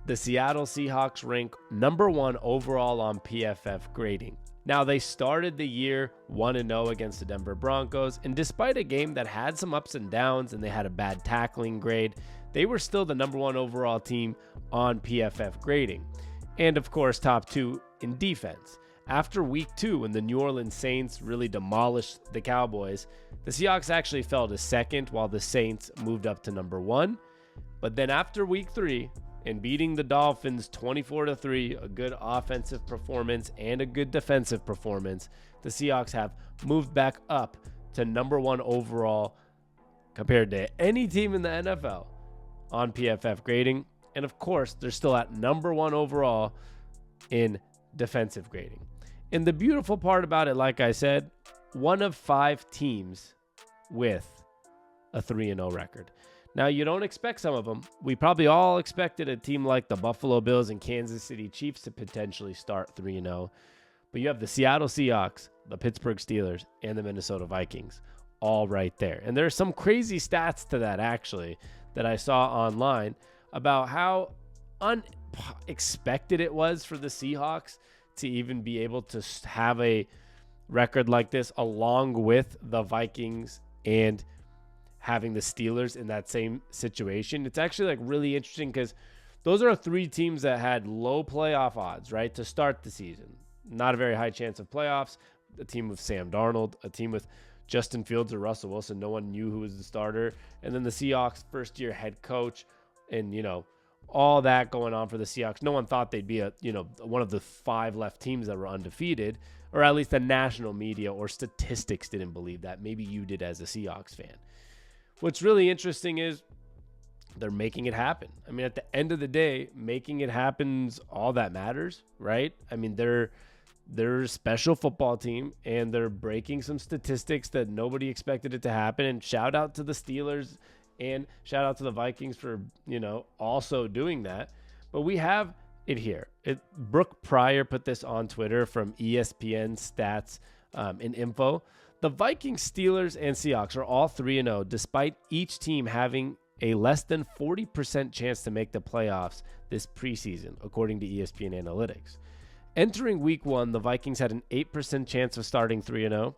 the Seattle Seahawks rank number 1 overall on PFF Grading. Now, they started the year 1-0 against the Denver Broncos, and despite a game that had some ups and downs and they had a bad tackling grade, they were still the number 1 overall team on PFF Grading. And of course, top 2 in defense. After week 2, when the New Orleans Saints really demolished the Cowboys, the Seahawks actually fell to 2nd while the Saints moved up to number 1. But then after week 3, and beating the Dolphins 24-3, a good offensive performance and a good defensive performance, the Seahawks have moved back up to number 1 overall compared to any team in the NFL on PFF Grading. And of course, they're still at number 1 overall in defensive grading. And the beautiful part about it, like I said, 1 of 5 teams with a 3-0 record. Now, you don't expect some of them. We probably all expected a team like the Buffalo Bills and Kansas City Chiefs to potentially start 3-0. But you have the Seattle Seahawks, the Pittsburgh Steelers, and the Minnesota Vikings all right there. And there are some crazy stats to that, actually, that I saw online about how unexpected it was for the Seahawks to even be able to have a record like this, along with the Vikings and having the Steelers in that same situation. It's actually like really interesting because those are 3 teams that had low playoff odds, right, to start the season. Not a very high chance of playoffs. A team with Sam Darnold, a team with Justin Fields or Russell Wilson. No one knew who was the starter. And then the Seahawks first-year head coach and, all that going on for the Seahawks. No one thought they'd be one of the 5 left teams that were undefeated, or at least the national media or statistics didn't believe that. Maybe you did as a Seahawks fan. What's really interesting is they're making it happen. I mean, at the end of the day, making it happen's all that matters, right? I mean, they're a special football team, and they're breaking some statistics that nobody expected it to happen. And shout out to the Steelers and shout out to the Vikings for, also doing that. But we have it here. Brooke Pryor put this on Twitter from ESPN Stats and Info. The Vikings, Steelers, and Seahawks are all 3-0, despite each team having a less than 40% chance to make the playoffs this preseason, according to ESPN Analytics. Entering week 1, the Vikings had an 8% chance of starting 3-0.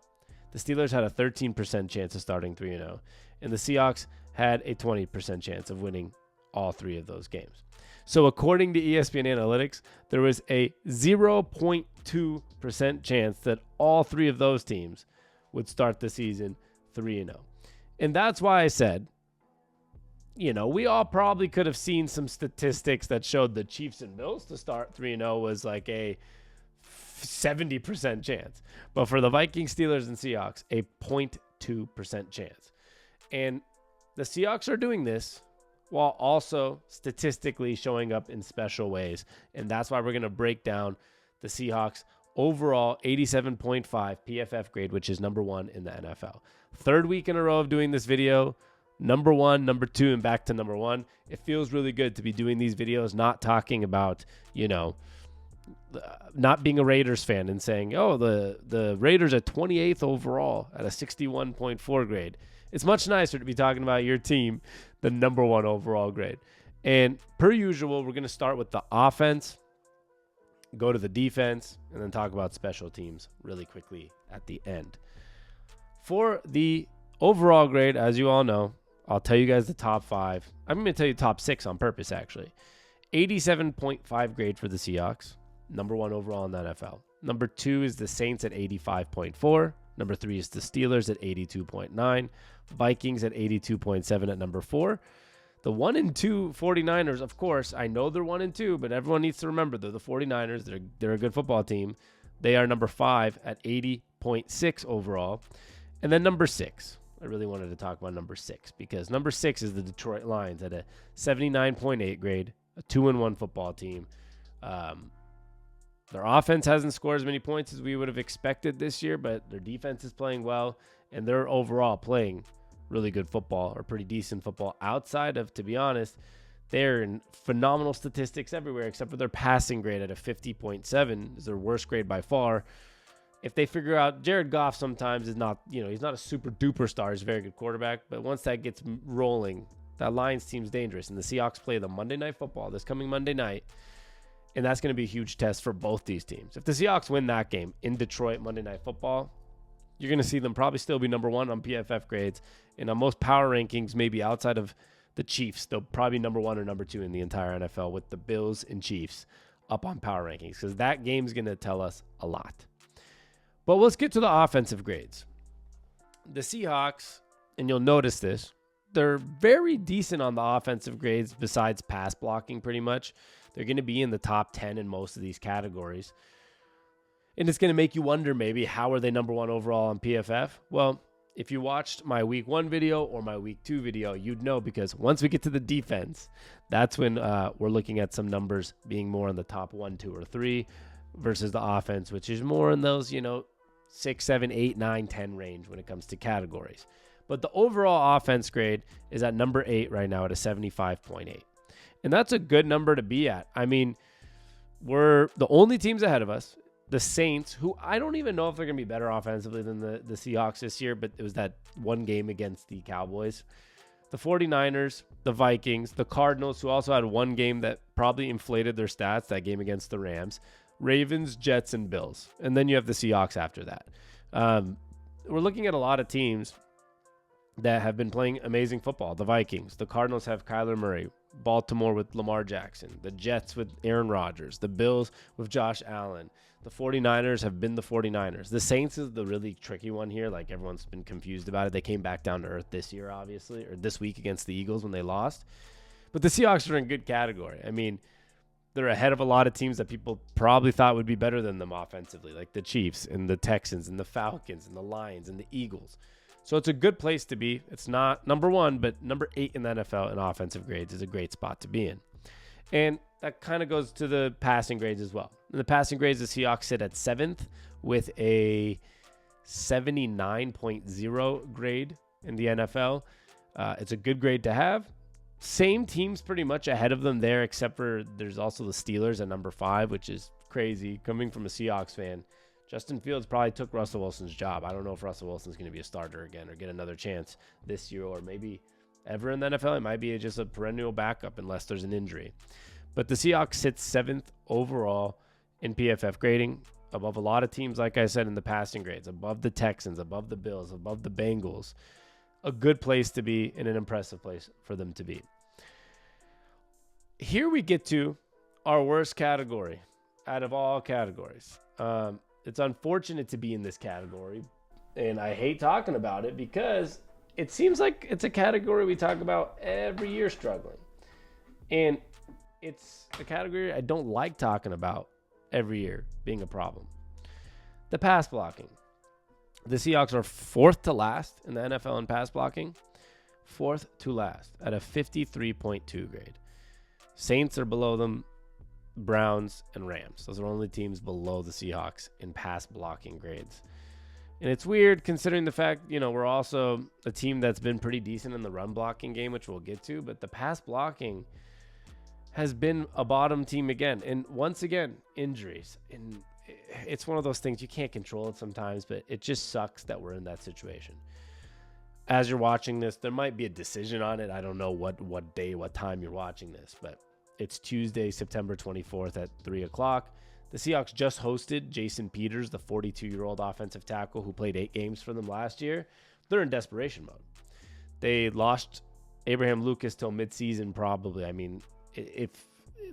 The Steelers had a 13% chance of starting 3-0. And the Seahawks had a 20% chance of winning all 3 of those games. So according to ESPN Analytics, there was a 0.2% chance that all 3 of those teams would start the season 3-0. And that's why I said, we all probably could have seen some statistics that showed the Chiefs and Bills to start 3-0 was like a 70% chance. But for the Vikings, Steelers, and Seahawks, a 0.2% chance. And the Seahawks are doing this while also statistically showing up in special ways. And that's why we're going to break down the Seahawks overall 87.5 PFF grade, which is number 1 in the NFL. 3rd week in a row of doing this video. Number 1, number 2, and back to number 1. It feels really good to be doing these videos, not talking about, not being a Raiders fan and saying, oh, the Raiders are 28th overall at a 61.4 grade. It's much nicer to be talking about your team, the number 1 overall grade. And per usual, we're going to start with the offense, go to the defense, and then talk about special teams really quickly at the end. For the overall grade, as you all know, I'll tell you guys the top 5. I'm going to tell you top 6 on purpose, actually. 87.5 grade for the Seahawks, number 1 overall in the NFL. Number 2 is the Saints at 85.4. Number 3 is the Steelers at 82.9. Vikings at 82.7 at number 4. The 1 and 2 49ers, of course, I know they're 1 and 2, but everyone needs to remember they're the 49ers. They're a good football team. They are number 5 at 80.6 overall. And then number 6. I really wanted to talk about number 6 because number 6 is the Detroit Lions at a 79.8 grade, a 2-1 football team. Their offense hasn't scored as many points as we would have expected this year, but their defense is playing well, and they're overall playing really good football or pretty decent football outside of, to be honest, they're in phenomenal statistics everywhere except for their passing grade at a 50.7 is their worst grade by far. If they figure out Jared Goff sometimes is not, he's not a super duper star. He's a very good quarterback, but once that gets rolling, That Lions team's dangerous, and the Seahawks play the Monday Night Football this coming Monday night, and that's going to be a huge test for both these teams. If the Seahawks win that game in Detroit Monday Night Football, you're going to see them probably still be number one on PFF grades, and on most power rankings, maybe outside of the Chiefs, they'll probably number one or number two in the entire NFL, with the Bills and Chiefs up on power rankings, because that game's going to tell us a lot. But let's get to the offensive grades. The Seahawks, and you'll notice this, they're very decent on the offensive grades besides pass blocking pretty much. They're going to be in the top 10 in most of these categories. And it's going to make you wonder maybe, how are they number one overall on PFF? Well, if you watched my week 1 video or my week 2 video, you'd know, because once we get to the defense, that's when we're looking at some numbers being more in the top 1, 2, or 3 versus the offense, which is more in those, 6, 7, 8, 9, 10 range when it comes to categories. But the overall offense grade is at number 8 right now at a 75.8. And that's a good number to be at. I mean, we're the only teams ahead of us. The Saints, who I don't even know if they're going to be better offensively than the Seahawks this year, but it was that one game against the Cowboys. The 49ers, the Vikings, the Cardinals, who also had one game that probably inflated their stats, that game against the Rams, Ravens, Jets, and Bills. And then you have the Seahawks after that. We're looking at a lot of teams that have been playing amazing football. The Vikings, the Cardinals have Kyler Murray, Baltimore with Lamar Jackson, the Jets with Aaron Rodgers, the Bills with Josh Allen. The 49ers have been the 49ers. The Saints is the really tricky one here. Like, everyone's been confused about it. They came back down to earth this year, obviously, or this week against the Eagles when they lost. But the Seahawks are in good category. I mean, they're ahead of a lot of teams that people probably thought would be better than them offensively, like the Chiefs and the Texans and the Falcons and the Lions and the Eagles. So it's a good place to be. It's not number 1, but number 8 in the NFL in offensive grades is a great spot to be in. And that kind of goes to the passing grades as well. In the passing grades, the Seahawks sit at 7th with a 79.0 grade in the NFL. It's a good grade to have. Same teams pretty much ahead of them there, except for there's also the Steelers at number 5, which is crazy. Coming from a Seahawks fan, Justin Fields probably took Russell Wilson's job. I don't know if Russell Wilson's going to be a starter again or get another chance this year, or maybe ever in the NFL. It might be just a perennial backup unless there's an injury. But the Seahawks sit 7th overall in PFF grading, above a lot of teams, like I said, in the passing grades, above the Texans, above the Bills, above the Bengals. A good place to be and an impressive place for them to be. Here we get to our worst category out of all categories. It's unfortunate to be in this category, and I hate talking about it because it seems like it's a category we talk about every year struggling. And it's a category I don't like talking about every year being a problem. The pass blocking. The Seahawks are 4th to last in the NFL in pass blocking. 4th to last at a 53.2 grade. Saints are below them. Browns and Rams. Those are only teams below the Seahawks in pass blocking grades. And it's weird considering the fact, we're also a team that's been pretty decent in the run blocking game, which we'll get to, but the pass blocking has been a bottom team again. And once again, injuries. And it's one of those things, you can't control it sometimes, but it just sucks that we're in that situation. As you're watching this, there might be a decision on it. I don't know what day, what time you're watching this, but it's Tuesday, September 24th at 3 o'clock. The Seahawks just hosted Jason Peters, the 42-year-old offensive tackle who played 8 games for them last year. They're in desperation mode. They lost Abraham Lucas till midseason probably. I mean, if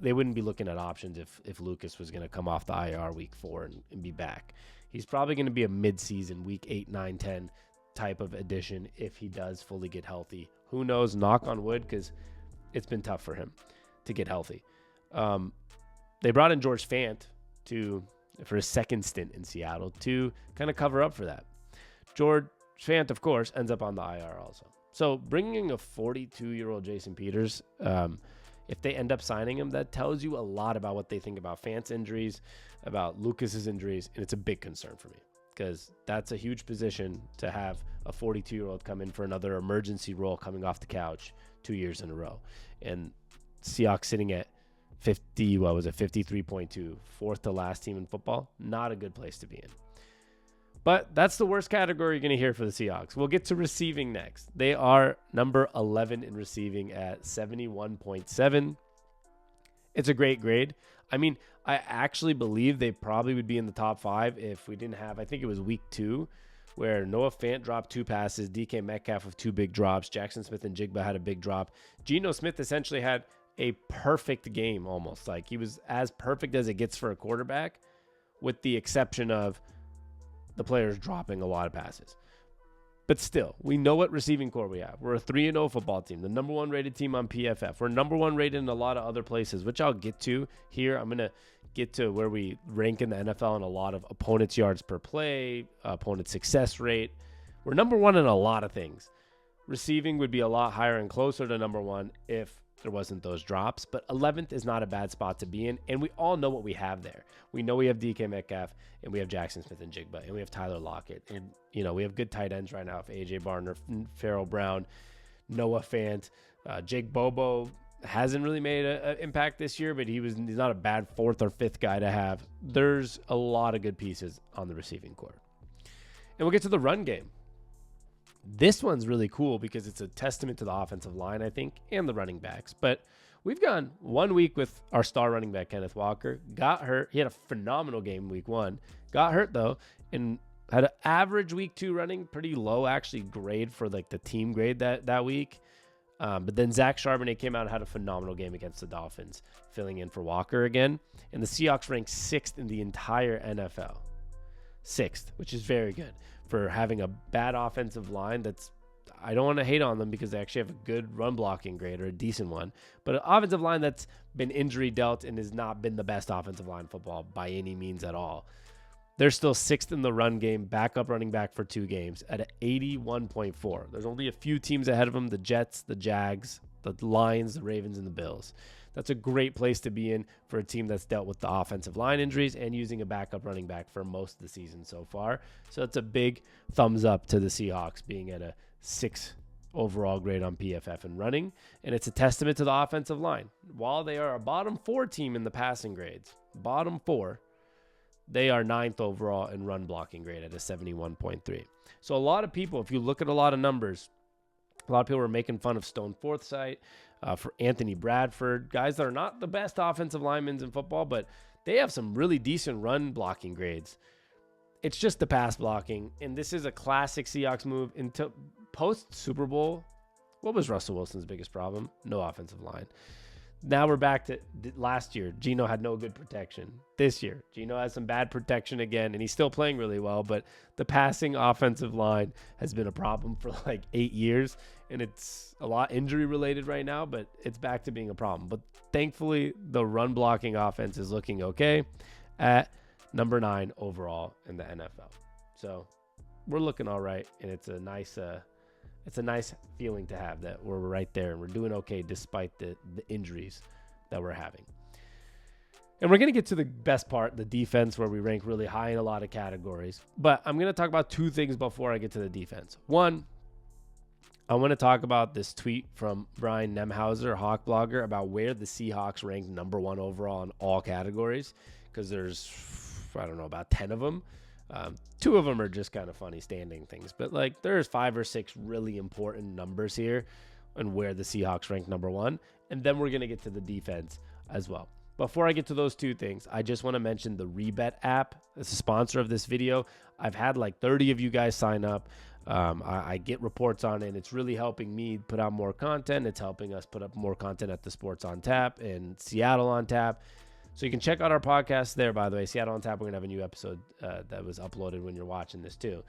they wouldn't be looking at options if Lucas was going to come off the IR week 4 and be back. He's probably going to be a midseason week 8, 9, 10 type of addition if he does fully get healthy. Who knows? Knock on wood, because it's been tough for him to get healthy. They brought in George Fant for his second stint in Seattle to kind of cover up for that. George Fant, of course, ends up on the IR also. So bringing a 42-year-old Jason Peters, if they end up signing him, that tells you a lot about what they think about Fant's injuries, about Lucas's injuries, and it's a big concern for me because that's a huge position to have a 42-year-old come in for another emergency role coming off the couch 2 years in a row. And Seahawks sitting at 53.2, 4th to last team in football. Not a good place to be in. But that's the worst category you're going to hear for the Seahawks. We'll get to receiving next. They are number 11 in receiving at 71.7. It's a great grade. I mean, I actually believe they probably would be in the top 5 if we didn't have, I think it was week 2, where Noah Fant dropped 2 passes, DK Metcalf with 2 big drops, Jackson Smith and Jigba had a big drop. Geno Smith essentially had a perfect game almost. Like, he was as perfect as it gets for a quarterback, with the exception of the players dropping a lot of passes. But still, we know what receiving core we have. We're a 3-0 football team, the number 1 rated team on PFF. We're number 1 rated in a lot of other places, which I'll get to here. I'm going to get to where we rank in the NFL in a lot of opponents' yards per play, opponent success rate. We're number 1 in a lot of things. Receiving would be a lot higher and closer to number 1 if there wasn't those drops, but 11th is not a bad spot to be in, and we all know what we have there. We know we have DK Metcalf, and we have Jackson Smith and Jigba, and we have Tyler Lockett, and we have good tight ends right now with AJ Barner, Farrell Brown, Noah Fant, Jake Bobo hasn't really made an impact this year, but he's not a bad 4th or 5th guy to have. There's a lot of good pieces on the receiving core, and we'll get to the run game. This one's really cool because it's a testament to the offensive line, I think, and the running backs. But we've gone 1 week with our star running back, Kenneth Walker. Got hurt. He had a phenomenal game week 1. Got hurt, though, and had an average week 2 running, pretty low, actually, grade for, like, the team grade that week. But then Zach Charbonnet came out and had a phenomenal game against the Dolphins, filling in for Walker again. And the Seahawks ranked 6th in the entire NFL. 6th, which is very good for having a bad offensive line. I don't want to hate on them because they actually have a good run blocking grade, or a decent one, but an offensive line that's been injury dealt and has not been the best offensive line in football by any means at all. They're still 6th in the run game, backup running back for 2 games at an 81.4. There's only a few teams ahead of them: the Jets, the Jags, the Lions, the Ravens, and the Bills. That's a great place to be in for a team that's dealt with the offensive line injuries and using a backup running back for most of the season so far. So it's a big thumbs up to the Seahawks being at a 6 overall grade on PFF and running. And it's a testament to the offensive line. While they are a bottom 4 team in the passing grades, bottom 4, they are 9th overall in run blocking grade at a 71.3. So a lot of people, if you look at a lot of numbers, a lot of people were making fun of Stone Forsythe, for Anthony Bradford, guys that are not the best offensive linemen in football, but they have some really decent run blocking grades. It's just the pass blocking, and this is a classic Seahawks move. Into post Super Bowl, what was Russell Wilson's biggest problem? No offensive line. Now we're back to last year. Geno had no good protection. This year, Geno has some bad protection again, and he's still playing really well, but the passing offensive line has been a problem for like 8 years, and it's a lot injury related right now, but it's back to being a problem. But thankfully, the run blocking offense is looking okay at number 9 overall in the NFL. So we're looking all right, and it's a nice feeling to have that we're right there and we're doing okay despite the injuries that we're having. And we're going to get to the best part, the defense, where we rank really high in a lot of categories. But I'm going to talk about 2 things before I get to the defense. One, I want to talk about this tweet from Brian Nemhauser, Hawk blogger, about where the Seahawks ranked number 1 overall in all categories, because there's, I don't know, about 10 of them. 2 of them are just kind of funny standing things, but like there's 5 or 6 really important numbers here and where the Seahawks rank number 1. And then we're going to get to the defense as well. Before I get to those 2 things, I just want to mention the Rebet app. It's a sponsor of this video. I've had like 30 of you guys sign up. I get reports on it, and it's really helping me put out more content. It's helping us put up more content at the Sports on Tap and Seattle on Tap. So you can check out our podcast there, by the way. Seattle on Tap, we're going to have a new episode that was uploaded when you're watching this too.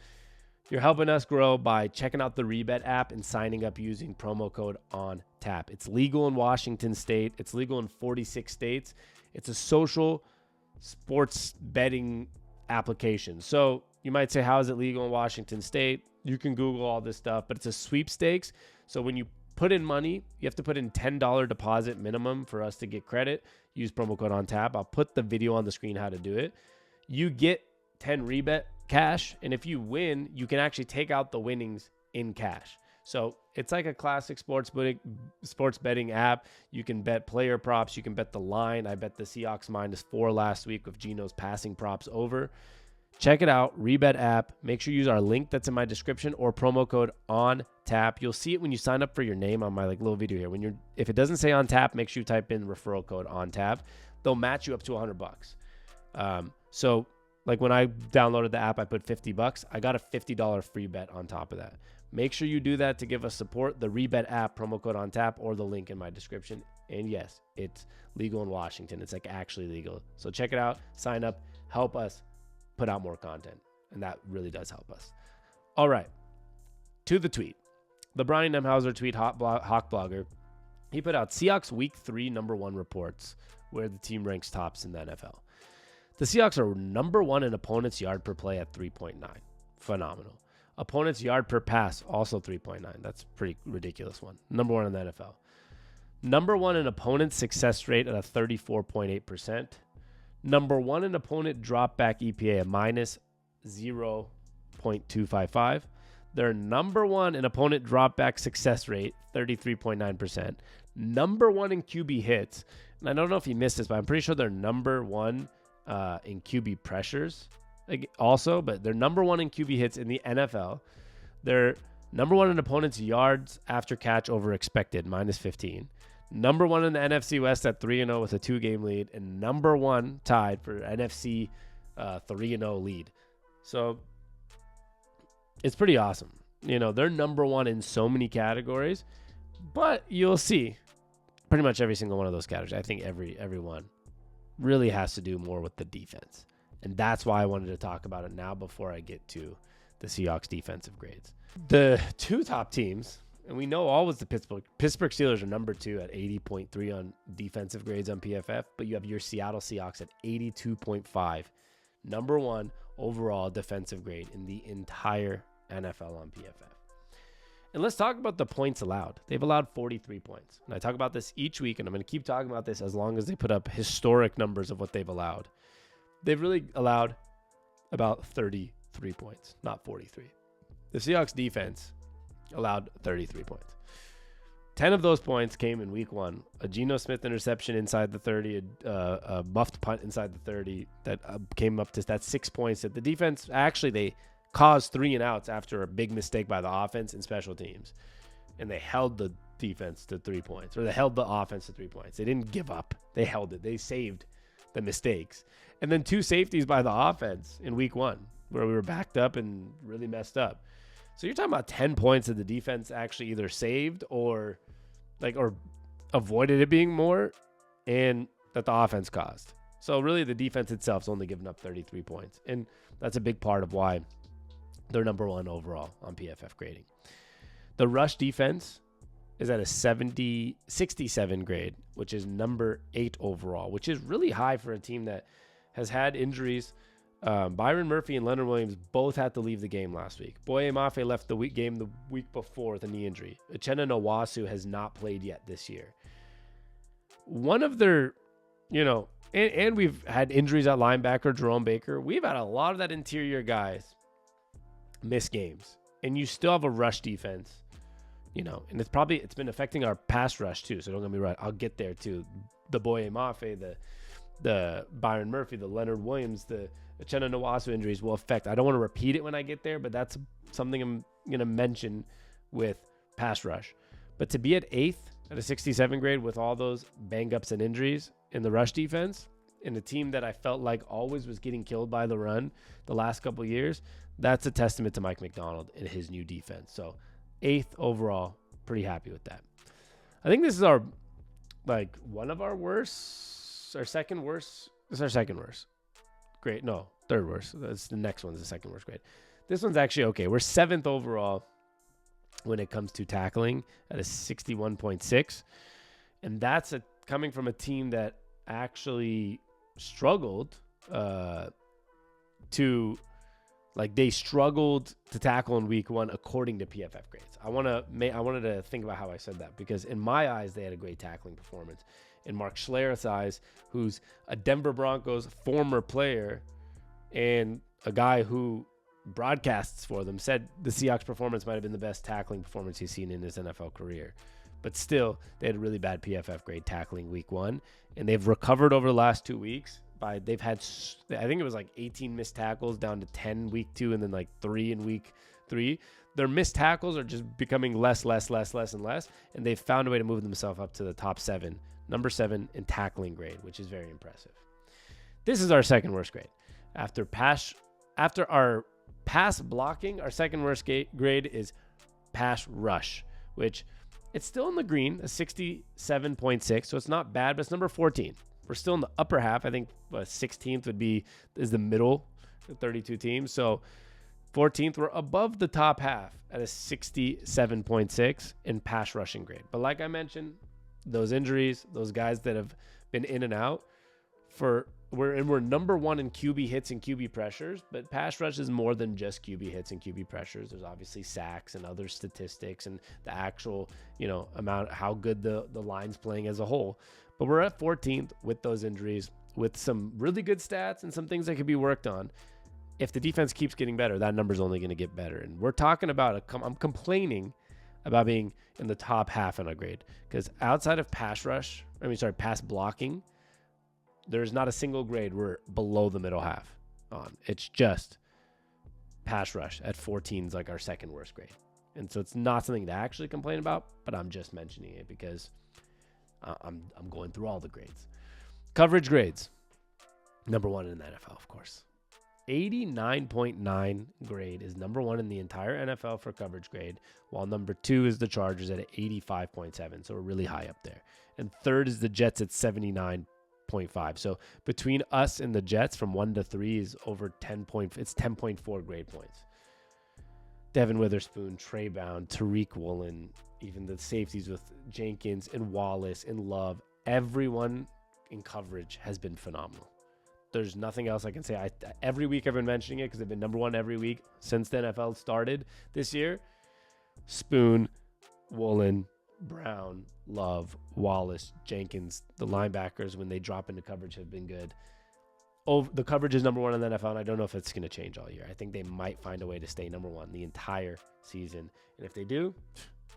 You're helping us grow by checking out the Rebet app and signing up using promo code ONTAP. It's legal in Washington State. It's legal in 46 states. It's a social sports betting application. So you might say, how is it legal in Washington State? You can Google all this stuff, but it's a sweepstakes. So when you put in money, you have to put in $10 deposit minimum for us to get credit. Use promo code ONTAP. I'll put the video on the screen how to do it. You get 10 Rebet cash, and if you win, you can actually take out the winnings in cash. So it's like a classic sports betting app. You can bet player props. You can bet the line. I bet the Seahawks -4 last week with Geno's passing props over. Check it out, Rebet app. Make sure you use our link that's in my description or promo code ONTAP. You'll see it when you sign up for your name on my little video here. If it doesn't say ONTAP, make sure you type in referral code ONTAP. They'll match you up to $100. So like when I downloaded the app, I put $50. I got a $50 free bet on top of that. Make sure you do that to give us support. The Rebet app, promo code ONTAP, or the link in my description. And yes, it's legal in Washington. It's like actually legal. So check it out, sign up, help us put out more content. And that really does help us. All right, to the tweet. The Brian Nemhauser tweet, Hawk Blogger. He put out Seahawks Week 3 #1 reports where the team ranks tops in the NFL. The Seahawks are #1 in opponents' yard per play at 3.9. Phenomenal. Opponents' yard per pass, also 3.9. That's a pretty ridiculous one. #1 in the NFL. #1 in opponent success rate at a 34.8%. #1 in opponent drop back EPA, a minus 0.255. They're #1 in opponent drop back success rate, 33.9%. #1 in QB hits. And I don't know if you missed this, but I'm pretty sure they're #1 in QB pressures also, but they're #1 in QB hits in the NFL. They're #1 in opponents' yards after catch over expected, minus 15. #1 in the NFC West at 3-0 with a 2-game lead, and #1 tied for NFC 3-0 lead. So it's pretty awesome. You know, they're #1 in so many categories, but you'll see pretty much every single one of those categories. I think everyone really has to do more with the defense. And that's why I wanted to talk about it now before I get to the Seahawks defensive grades. The two top teams, and we know always the Pittsburgh Steelers are #2 at 80.3 on defensive grades on PFF, but you have your Seattle Seahawks at 82.5, #1 overall defensive grade in the entire NFL on PFF. And let's talk about the points allowed. They've allowed 43 points. And I talk about this each week, and I'm going to keep talking about this as long as they put up historic numbers of what they've allowed. They've really allowed about 33 points, not 43. The Seahawks defense allowed 33 points. 10 of those points came in week 1. A Geno Smith interception inside the 30, a muffed punt inside the 30 that came up to that 6 points. That the defense, actually, they caused 3 and outs after a big mistake by the offense and special teams. And they held the defense to 3 points, or they held the offense to 3 points. They didn't give up. They held it. They saved the mistakes. And then 2 safeties by the offense in week 1 where we were backed up and really messed up. So you're talking about 10 points that the defense actually either saved or avoided it being more, and that the offense caused. So really the defense itself is only giving up 33 points. And that's a big part of why they're #1 overall on PFF grading. The rush defense is at a 67 grade, which is #8 overall, which is really high for a team that has had injuries. Byron Murphy and Leonard Williams both had to leave the game last week. Boye Mafe left the game the week before with a knee injury. Uchenna Nwasu has not played yet this year. One of their, and we've had injuries at linebacker, Jerome Baker. We've had a lot of that interior guys miss games, and you still have a rush defense, and it's been affecting our pass rush too. So don't get me wrong, I'll get there too. The Boye Mafe, the Byron Murphy, the Leonard Williams, the Uchenna Nwasu injuries will affect. I don't want to repeat it when I get there, but that's something I'm going to mention with pass rush. But to be at 8th at a 67 grade with all those bang-ups and injuries in the rush defense, in a team that I felt like always was getting killed by the run the last couple of years, that's a testament to Mike McDonald and his new defense. So 8th overall, pretty happy with that. I think this is one of our worst, our second worst. This is our second worst grade. No, third worst. That's the next one's the second worst grade. This one's actually okay. We're 7th overall when it comes to tackling at a 61.6. And that's coming from a team that actually struggled they struggled to tackle in week 1 according to PFF grades. I wanted to think about how I said that, because in my eyes they had a great tackling performance. In Mark Schlereth's eyes, who's a Denver Broncos former player and a guy who broadcasts for them, said the Seahawks performance might have been the best tackling performance he's seen in his NFL career. But still, they had a really bad PFF grade tackling week 1, and they've recovered over the last 2 weeks by they've had, I think it was like 18 missed tackles down to 10 week 2 and then like 3 in week 3. Their missed tackles are just becoming less, and less. And they've found a way to move themselves up to the top 7, number 7 in tackling grade, which is very impressive. This is our second worst grade. After our pass blocking, our second worst grade is pass rush, which it's still in the green, a 67.6. So it's not bad, but it's number 14. We're still in the upper half. I think 16th is the middle, the 32 teams. So 14th, we're above the top half at a 67.6 in pass rushing grade. But like I mentioned, those injuries, those guys that have been in and out, we're number 1 in QB hits and QB pressures, but pass rush is more than just QB hits and QB pressures. There's obviously sacks and other statistics and the actual, amount, how good the line's playing as a whole. But we're at 14th with those injuries, with some really good stats and some things that could be worked on. If the defense keeps getting better, that number's only going to get better. And we're talking about I'm complaining about being in the top half in a grade, because outside of pass blocking, there's not a single grade we're below the middle half on. It's just pass rush at 14 is like our second worst grade. And so it's not something to actually complain about, but I'm just mentioning it because I'm going through all the grades. Coverage grades. Number 1 in the NFL, of course. 89.9 grade is number 1 in the entire NFL for coverage grade, while number 2 is the Chargers at 85.7. So we're really high up there. And third is the Jets at 79.5. So between us and the Jets from 1 to 3 is over 10.4 grade points. Devin Witherspoon, Trey Bound, Tariq Woolen, even the safeties with Jenkins and Wallace and Love, everyone in coverage has been phenomenal. There's nothing else I can say. Every week I've been mentioning it because they've been number 1 every week since the NFL started this year. Spoon, Woolen, Brown, Love, Wallace, Jenkins, the linebackers, when they drop into coverage, have been good. The coverage is number 1 in the NFL, and I don't know if it's going to change all year. I think they might find a way to stay number 1 the entire season. And if they do,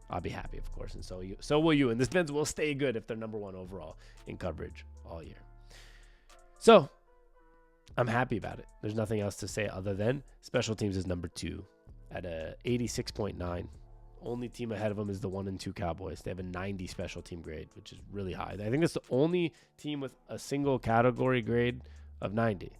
I'll be happy, of course. And so will you. And this defense will stay good if they're number 1 overall in coverage all year. So I'm happy about it. There's nothing else to say other than special teams is number 2 at a 86.9. Only team ahead of them is the 1 and 2 Cowboys. They have a 90 special team grade, which is really high. I think that's the only team with a single category grade of 90.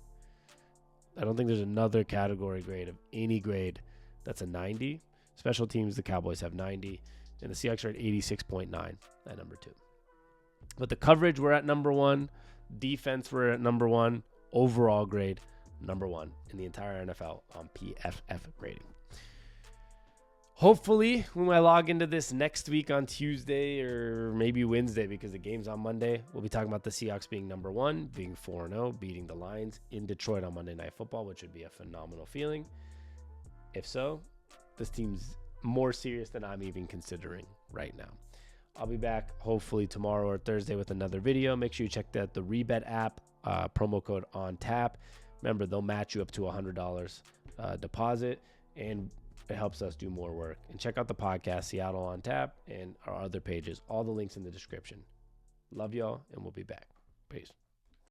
I don't think there's another category grade of any grade that's a 90. Special teams, the Cowboys have 90, and the Seahawks are at 86.9 at number 2. But the coverage, we're at number 1. Defense, we're at number 1. Overall grade, number 1 in the entire NFL on PFF Grading. Hopefully, when I log into this next week on Tuesday or maybe Wednesday, because the game's on Monday, we'll be talking about the Seahawks being number 1, being 4-0, beating the Lions in Detroit on Monday Night Football, which would be a phenomenal feeling. If so, this team's more serious than I'm even considering right now. I'll be back hopefully tomorrow or Thursday with another video. Make sure you check out the Rebet app, promo code ONTAP. Remember, they'll match you up to $100 deposit, and it helps us do more work. And check out the podcast, Seattle on Tap, and our other pages. All the links in the description. Love y'all, and we'll be back. Peace.